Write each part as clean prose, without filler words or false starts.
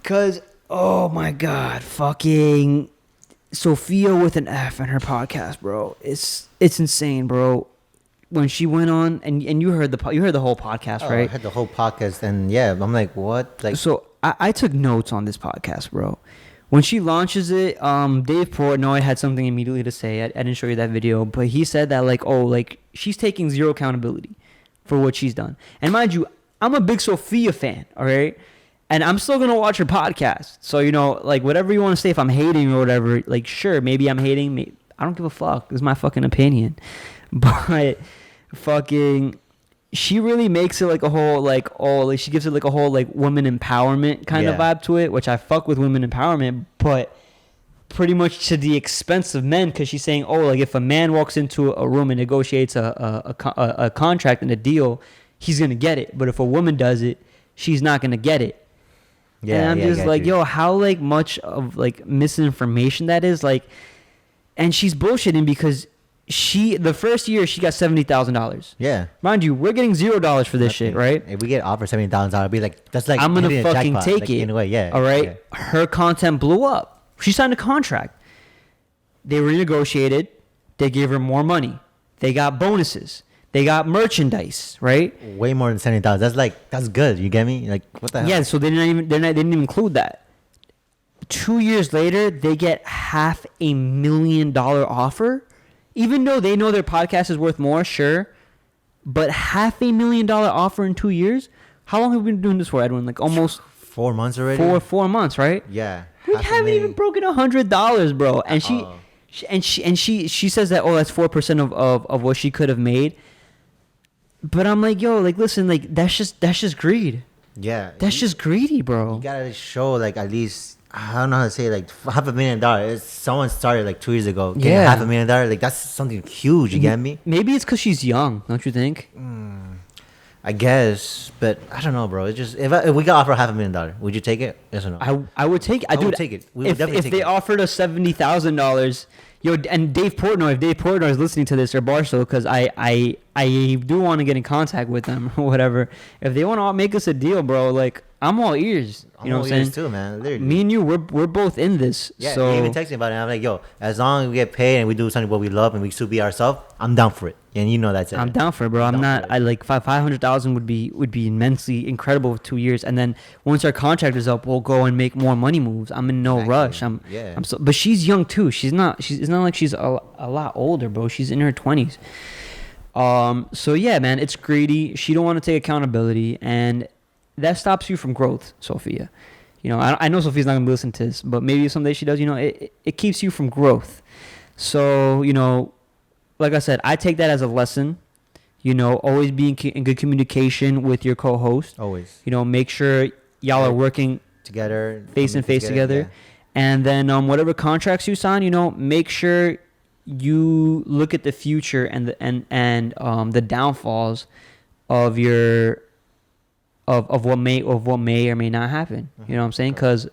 Cause oh my god, fucking Sophia with an F in her podcast, bro. It's insane, bro. When she went on, and you heard the whole podcast, right? I had the whole podcast, and yeah, I'm like, what? Like, so I took notes on this podcast, bro. When she launches it, Dave Portnoy had something immediately to say. I didn't show you that video, but he said that like she's taking zero accountability for what she's done. And mind you, I'm a big Sophia fan, all right? And I'm still going to watch her podcast. So, like whatever you want to say, if I'm hating or whatever, like sure, maybe I'm hating. I don't give a fuck. This is my fucking opinion. But fucking... she really makes it like a whole she gives it like a whole like woman empowerment kind of vibe to it, which I fuck with women empowerment, but pretty much to the expense of men, because she's saying, like if a man walks into a room and negotiates a contract and a deal, he's gonna get it, but if a woman does it, she's not gonna get it. And I'm just like, how like much of like misinformation that is, like, and she's bullshitting because the first year she got $70,000. Yeah. Mind you, we're getting $0 for this shit, right? If we get offered $70,000, I'll be like, that's like I'm gonna fucking jackpot, take like, it. In a way, yeah. All right. Yeah. Her content blew up. She signed a contract. They renegotiated. They gave her more money. They got bonuses. They got merchandise, right? Way more than $70,000. That's good. You get me? Like, what the hell? Yeah. So they didn't even include that. 2 years later, they get $500,000 offer. Even though they know their podcast is worth more, sure, but $500,000 offer in 2 years? How long have we been doing this for, Edwin? Like almost 4 months already. 4 months, right? Yeah. We haven't even broken $100, bro. And she says that that's 4% of what she could have made. But I'm like, yo, like listen, like that's just greed. Yeah. That's just greedy, bro. You gotta show like at least, I don't know how to say, like $500,000. Someone started like 2 years ago. Yeah. $500,000. Like that's something huge. You get me? Maybe it's because she's young, don't you think? I guess, but I don't know, bro. It's just if we got offered $500,000, would you take it? Yes or no? I would take it. I would take it. We would definitely take it. If they offered us $70,000, yo, and Dave Portnoy, if Dave Portnoy is listening to this, or Barstool, because I do want to get in contact with them or whatever. If they want to make us a deal, bro, like I'm all ears. You know what I'm saying? Too, man. Literally. Me and you, we're both in this. Yeah, so he even texted me about it. I'm like, yo, as long as we get paid and we do something what we love and we still be ourselves, I'm down for it. And you know that's it. I'm down for it, bro. I'm not. I like 500,000 would be immensely incredible for 2 years, and then once our contract is up, we'll go and make more money moves. I'm in no rush. But she's young too. It's not like she's a lot older, bro. She's in her 20s. So yeah, man, it's greedy. She don't want to take accountability, and that stops you from growth, Sophia. I know Sophia's not gonna listen to this, but maybe someday she does. It keeps you from growth. So like I said, I take that as a lesson. Always be in good communication with your co-host. Always. Make sure y'all are working together, face and face together. Yeah. And then whatever contracts you sign, make sure you look at the future and the downfalls of your of what may or may not happen. You know what I'm saying? Because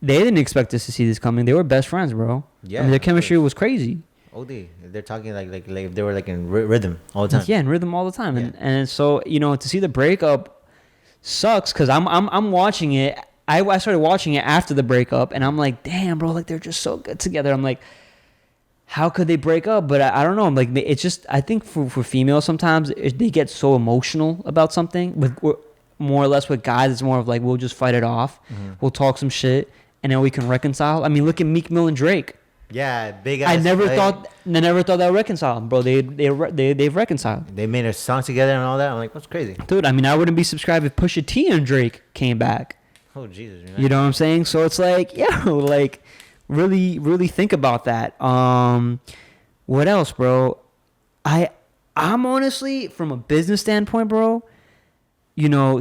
they didn't expect us to see this coming. They were best friends, bro. Yeah, their chemistry was crazy. OD. They're talking like if they were like in rhythm all the time. Yeah, in rhythm all the time. Yeah. And so to see the breakup sucks because I'm watching it. I started watching it after the breakup, and I'm like, damn, bro, like they're just so good together. I'm like, how could they break up? But I don't know. I'm like, it's just, I think for females sometimes they get so emotional about something. With more or less with guys, it's more of like we'll just fight it off. Mm-hmm. We'll talk some shit, and then we can reconcile. I mean, look at Meek Mill and Drake. Yeah, big ass. I never thought they'll reconcile, bro. They've reconciled. They made a song together and all that. I'm like, that's crazy, dude. I mean, I wouldn't be subscribed if Pusha T and Drake came back. Oh Jesus, you know what I'm saying? So it's like, like really, really think about that. What else, bro? I'm honestly, from a business standpoint, bro.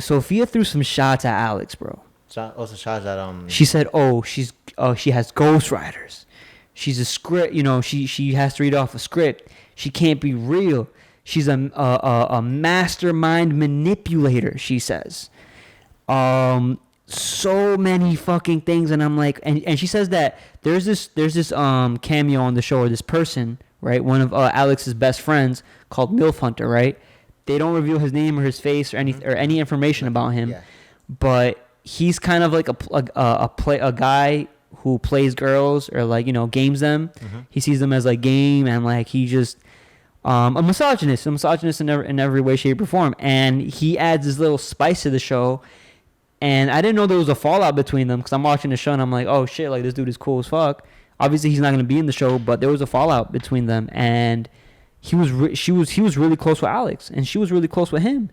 Sophia threw some shots at Alex, bro. Also shots at She said, she has ghostwriters. She's a script, she has to read off a script. She can't be real. She's a mastermind manipulator, she says. So many fucking things, and I'm like, and she says that there's this cameo on the show, or this person, right? One of Alex's best friends called MILF Hunter, right? They don't reveal his name or his face or any information about him, but he's kind of like a guy who plays girls or like, you know, games them. He sees them as like game, and like he just a misogynist in every way, shape, or form. And he adds this little spice to the show. And I didn't know there was a fallout between them, because I'm watching the show and I'm like, oh shit, like this dude is cool as fuck. Obviously he's not gonna be in the show, but there was a fallout between them, and he was really close with Alex, and she was really close with him.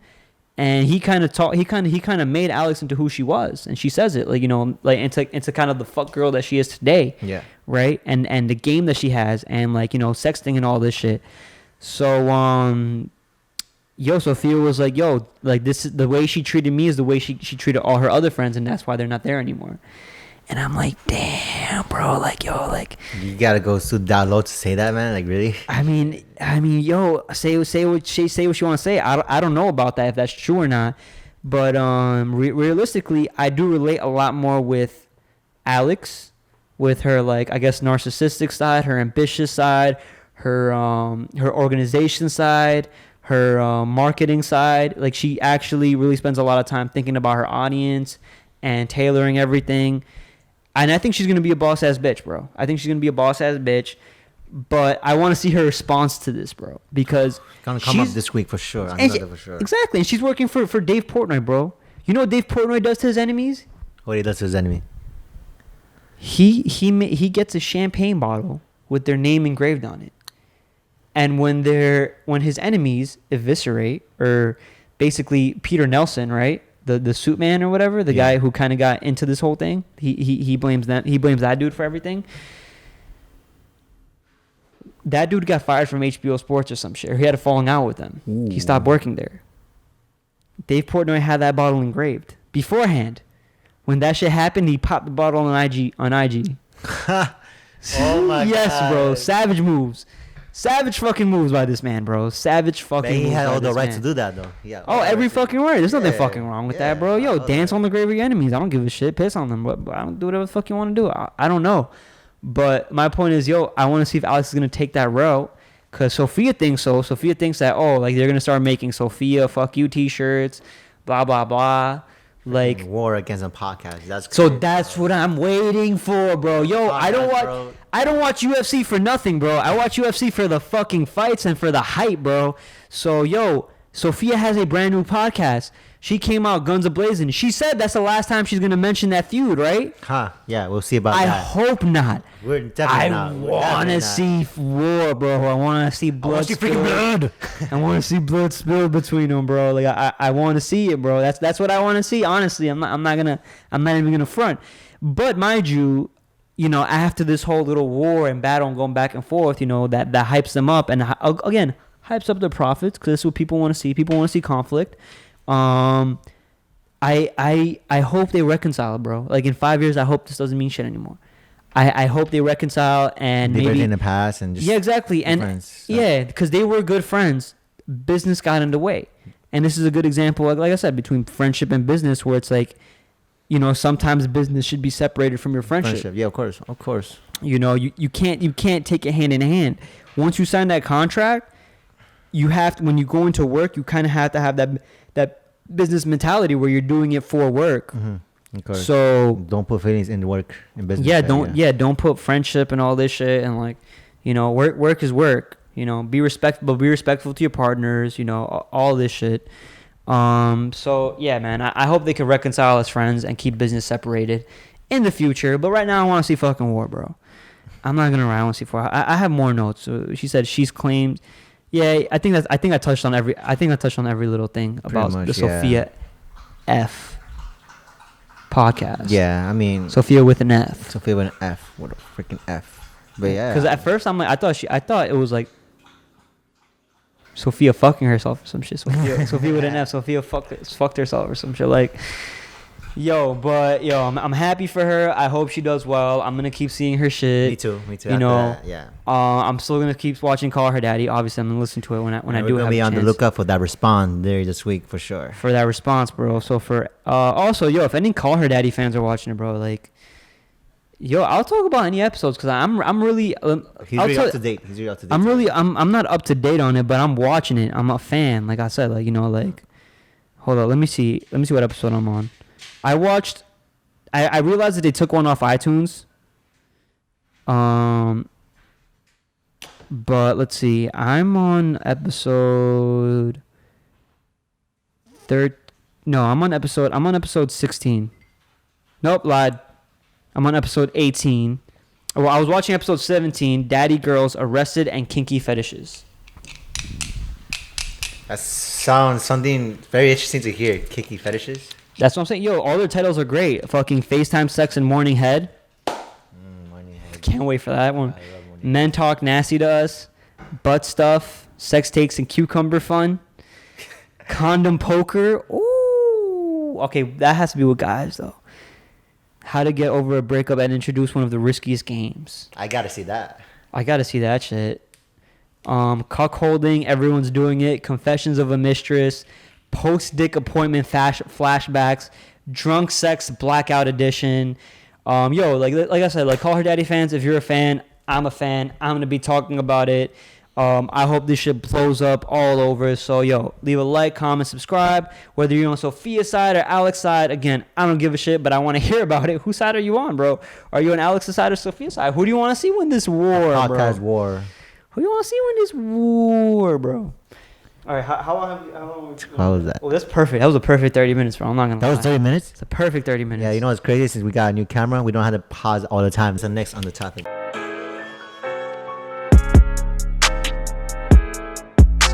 And he kind of made Alex into who she was, and she says it, like, you know, like into kind of the fuck girl that she is today. Yeah. Right. And the game that she has, and like, you know, sexting and all this shit. So Sofia was like, yo, like this is the way she treated me is the way she treated all her other friends, and that's why they're not there anymore. And I'm like, damn, bro, like, yo, like, you gotta go so down low to say that, man. Like, really? I mean, yo, say what you want to say. I don't know about that, if that's true or not, but realistically, I do relate a lot more with Alex, with her, like, I guess, narcissistic side, her ambitious side, her organization side, her marketing side. Like, she actually really spends a lot of time thinking about her audience and tailoring everything. And I think she's going to be a boss-ass bitch, bro. I think she's going to be a boss-ass bitch. But I want to see her response to this, bro. Because gonna come up this week for sure. I know that for sure. Exactly. And she's working for Dave Portnoy, bro. You know what Dave Portnoy does to his enemies? What he does to his enemy? He gets a champagne bottle with their name engraved on it. And when his enemies eviscerate, or basically Peter Nelson, right? The suit man or whatever, the guy who kind of got into this whole thing, he blames that dude for everything. That dude got fired from HBO Sports or some shit. Or he had a falling out with them. Ooh. He stopped working there. Dave Portnoy had that bottle engraved beforehand. When that shit happened, he popped the bottle on IG. Oh my yes, God. Bro. Savage fucking moves by this man, bro. Savage fucking moves. He had all the right to do that, though. Yeah. Oh, every fucking word. There's nothing fucking wrong with that, bro. Yo, dance on the grave of your enemies. I don't give a shit. Piss on them. But I don't do whatever the fuck you want to do. I don't know. But my point is, yo, I want to see if Alex is going to take that route. Because Sofia thinks so. Sofia thinks that, oh, like, they're going to start making Sofia fuck you t-shirts, blah, blah, blah. Like, war against a podcast. That's crazy, so that's what I'm waiting for, bro. Yo, I don't watch UFC for nothing, bro. I watch UFC for the fucking fights and for the hype, bro. So, yo, Sofia has a brand new podcast. She came out guns a-blazing. She said that's the last time she's going to mention that feud, right? Huh. Yeah, we'll see about that. I hope not. We're definitely not. I want to see war, bro. I want to see blood spilled. I want to see blood spilled between them, bro. Like, I want to see it, bro. That's what I want to see, honestly. I'm not even going to front. But mind you, you know, after this whole little war and battle and going back and forth, you know, that hypes them up. And again, hypes up their profits, because that's what people want to see. People want to see conflict. I hope they reconcile, bro. Like, in 5 years, I hope this doesn't mean shit anymore. I hope they reconcile, and they maybe in the past and just exactly, and friends, so. because they were good friends. Business got in the way, and this is a good example. Like I said, between friendship and business, where it's like, you know, sometimes business should be separated from your friendship. Yeah, of course. You know, you can't take it hand in hand. Once you sign that contract, you have to, when you go into work, you kind of have to have that business mentality where you're doing it for work. Mm-hmm. Of course. So don't put feelings in work in business. Don't put friendship and all this shit, and like, you know, work is work. You know, be respectful to your partners. You know, all this shit. So yeah, man, I hope they can reconcile as friends and keep business separated in the future. But right now, I want to see fucking war, bro. I'm not gonna lie. I want to see war. I have more notes. So she said she's claimed. Yeah, I think I touched on every little thing about the Sofia F podcast. Yeah, I mean, Sofia with an F. Sofia with an F. What a freaking F. But yeah, because at first I'm like, I thought it was like Sofia fucking herself or some shit. Sofia with an F. Sofia fucked herself or some shit. Like, I'm happy for her. I hope she does well. I'm gonna keep seeing her shit. Me too. You know, yeah. I'm still gonna keep watching Call Her Daddy. Obviously, I'm gonna listen to it when I do have a chance. We're gonna be on the lookout for that response there this week for sure. For that response, bro. So for also, if any Call Her Daddy fans are watching it, bro, like, I'll talk about any episodes, because I'm really he's really up to date. I'm not up to date on it, but I'm watching it. I'm a fan. Like I said, like, you know, like, hold on, let me see what episode I'm on. I watched. I realized that they took one off iTunes. But let's see. I'm on episode I'm on episode 16. Nope, lied. I'm on episode 18. Well, I was watching episode 17, Daddy Girls Arrested and Kinky Fetishes. That sounds something very interesting to hear. Kinky fetishes. That's what I'm saying. Yo, all their titles are great. Fucking FaceTime Sex and Morning Head. Morning Head. Can't wait for that one. I love Morning Men Talk Nasty to Us. Butt Stuff. Sex Takes and Cucumber Fun. Condom Poker. Ooh. Okay, that has to be with guys, though. How to Get Over a Breakup and Introduce One of the Riskiest Games. I gotta see that. I gotta see that shit. Cuckolding, Everyone's Doing It. Confessions of a Mistress. Post-dick appointment flashbacks. Drunk Sex Blackout Edition. Like I said, like, Call Her Daddy fans, if you're a fan, I'm a fan. I'm gonna be talking about it. I hope this shit blows up all over. So, leave a like, comment, subscribe. Whether you're on Sophia's side or Alex's side, again, I don't give a shit, but I want to hear about it. Whose side are you on, bro? Are you on Alex's side or Sophia's side? Who do you want to see win this war, bro? Podcast war. Who do you want to see win this war, bro? All right, how long? How was that? Oh, that's perfect. That was a perfect 30 minutes, bro. I'm not gonna lie. That was 30 minutes? It's a perfect 30 minutes. Yeah, you know what's crazy? Since we got a new camera, we don't have to pause all the time. So next on the topic.